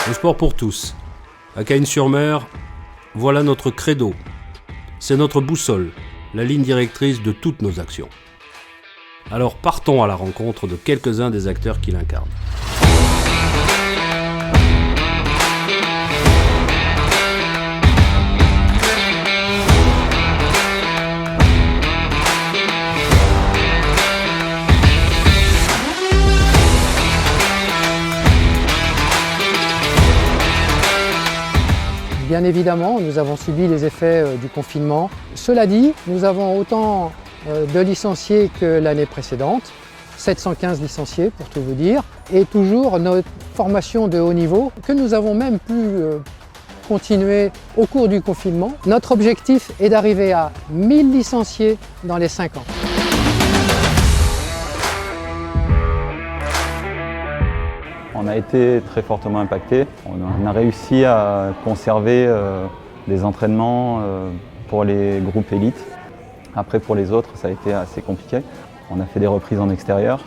Le sport pour tous. À Cagnes-sur-Mer, voilà notre credo. C'est notre boussole, la ligne directrice de toutes nos actions. Alors partons à la rencontre de quelques-uns des acteurs qui l'incarnent. Bien évidemment, nous avons subi les effets du confinement. Cela dit, nous avons autant de licenciés que l'année précédente, 715 licenciés pour tout vous dire, et toujours notre formation de haut niveau que nous avons même pu continuer au cours du confinement. Notre objectif est d'arriver à 1000 licenciés dans les 5 ans. On a été très fortement impacté. On a réussi à conserver des entraînements pour les groupes élites. Après, pour les autres, ça a été assez compliqué. On a fait des reprises en extérieur.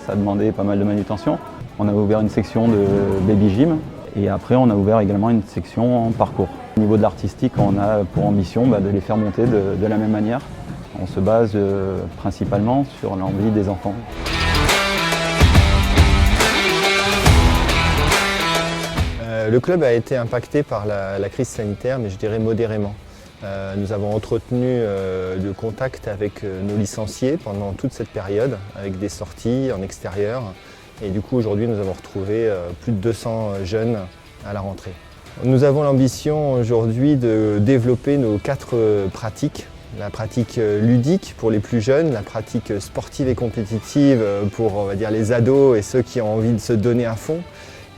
Ça a demandé pas mal de manutention. On a ouvert une section de baby gym et après, on a ouvert également une section en parcours. Au niveau de l'artistique, on a pour ambition de les faire monter de la même manière. On se base principalement sur l'envie des enfants. Le club a été impacté par la crise sanitaire, mais je dirais modérément. Nous avons entretenu le contact avec nos licenciés pendant toute cette période, avec des sorties en extérieur. Et du coup, aujourd'hui, nous avons retrouvé plus de 200 jeunes à la rentrée. Nous avons l'ambition aujourd'hui de développer nos 4 pratiques. La pratique ludique pour les plus jeunes, la pratique sportive et compétitive pour on va dire, les ados et ceux qui ont envie de se donner à fond.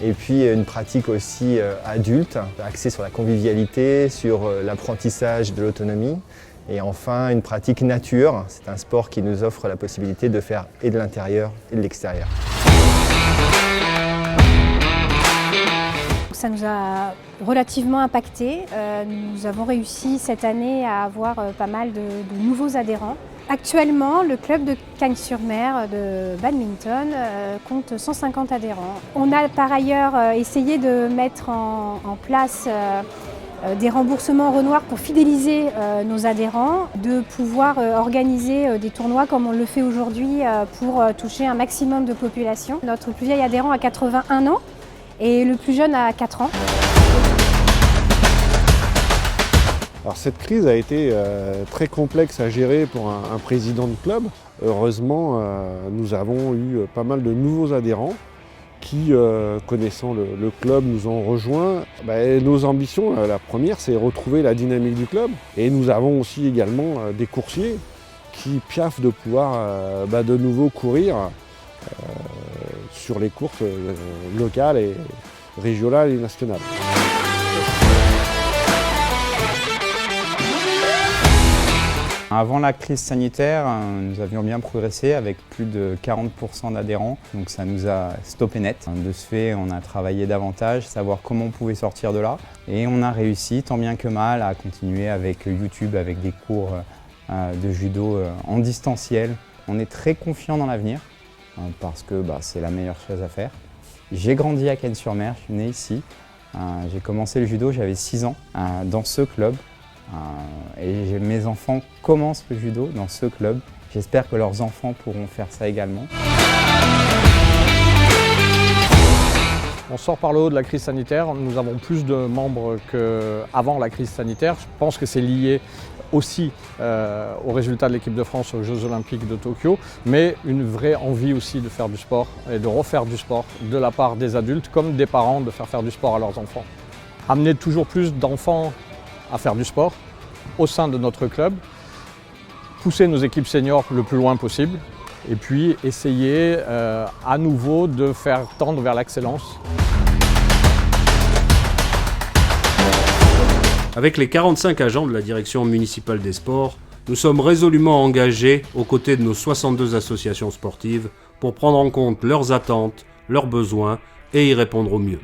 Et puis une pratique aussi adulte, axée sur la convivialité, sur l'apprentissage de l'autonomie. Et enfin, une pratique nature. C'est un sport qui nous offre la possibilité de faire et de l'intérieur et de l'extérieur. Ça nous a relativement impacté. Nous avons réussi cette année à avoir pas mal de nouveaux adhérents. Actuellement, le club de Cagnes-sur-Mer de badminton compte 150 adhérents. On a par ailleurs essayé de mettre en place des remboursements Renoir pour fidéliser nos adhérents, de pouvoir organiser des tournois comme on le fait aujourd'hui pour toucher un maximum de population. Notre plus vieil adhérent a 81 ans et le plus jeune a 4 ans. Alors cette crise a été très complexe à gérer pour un président de club. Heureusement, nous avons eu pas mal de nouveaux adhérents qui, connaissant le club, nous ont rejoints. Nos ambitions, la première, c'est retrouver la dynamique du club. Et nous avons aussi également des coursiers qui piaffent de pouvoir de nouveau courir sur les courses locales, et régionales et nationales. Avant la crise sanitaire, nous avions bien progressé avec plus de 40% d'adhérents, donc ça nous a stoppé net. De ce fait, on a travaillé davantage, savoir comment on pouvait sortir de là, et on a réussi tant bien que mal à continuer avec YouTube, avec des cours de judo en distanciel. On est très confiant dans l'avenir parce que c'est la meilleure chose à faire. J'ai grandi à Cagnes-sur-Mer, je suis né ici. J'ai commencé le judo, j'avais 6 ans dans ce club. Et mes enfants commencent le judo dans ce club. J'espère que leurs enfants pourront faire ça également. On sort par le haut de la crise sanitaire. Nous avons plus de membres qu'avant la crise sanitaire. Je pense que c'est lié aussi aux résultats de l'équipe de France aux Jeux Olympiques de Tokyo, mais une vraie envie aussi de faire du sport et de refaire du sport de la part des adultes comme des parents de faire du sport à leurs enfants. Amener toujours plus d'enfants à faire du sport au sein de notre club, pousser nos équipes seniors le plus loin possible et puis essayer à nouveau de faire tendre vers l'excellence. Avec les 45 agents de la direction municipale des sports, nous sommes résolument engagés aux côtés de nos 62 associations sportives pour prendre en compte leurs attentes, leurs besoins et y répondre au mieux.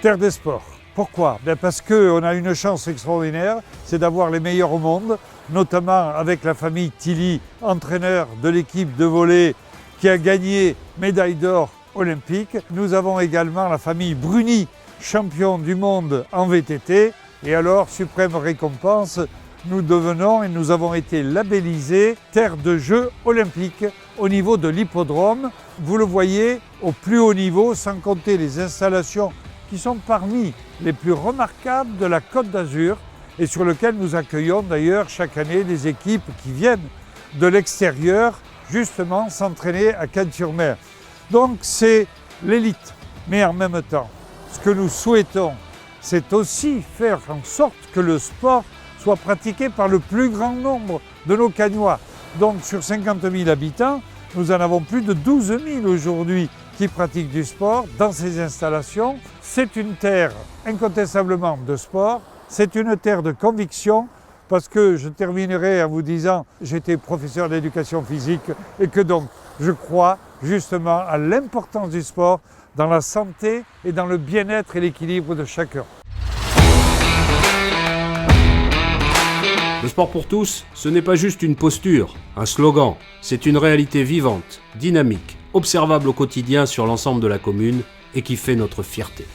Terre des Sports. Pourquoi? Parce qu'on a une chance extraordinaire, c'est d'avoir les meilleurs au monde, notamment avec la famille Tilly, entraîneur de l'équipe de volley qui a gagné médaille d'or olympique. Nous avons également la famille Bruni, champion du monde en VTT. Et alors, suprême récompense, nous devenons et nous avons été labellisés terre de jeux olympiques au niveau de l'hippodrome. Vous le voyez, au plus haut niveau, sans compter les installations qui sont parmi les plus remarquables de la Côte d'Azur et sur lesquelles nous accueillons d'ailleurs chaque année des équipes qui viennent de l'extérieur justement s'entraîner à Cagnes-sur-Mer. Donc c'est l'élite, mais en même temps, ce que nous souhaitons, c'est aussi faire en sorte que le sport soit pratiqué par le plus grand nombre de nos Cagnois. Donc sur 50 000 habitants, nous en avons plus de 12 000 aujourd'hui qui pratiquent du sport dans ces installations. C'est une terre incontestablement de sport, c'est une terre de conviction, parce que je terminerai en vous disant, j'étais professeur d'éducation physique et que donc je crois justement à l'importance du sport dans la santé et dans le bien-être et l'équilibre de chacun. Le sport pour tous, ce n'est pas juste une posture, un slogan, c'est une réalité vivante, dynamique, observable au quotidien sur l'ensemble de la commune et qui fait notre fierté.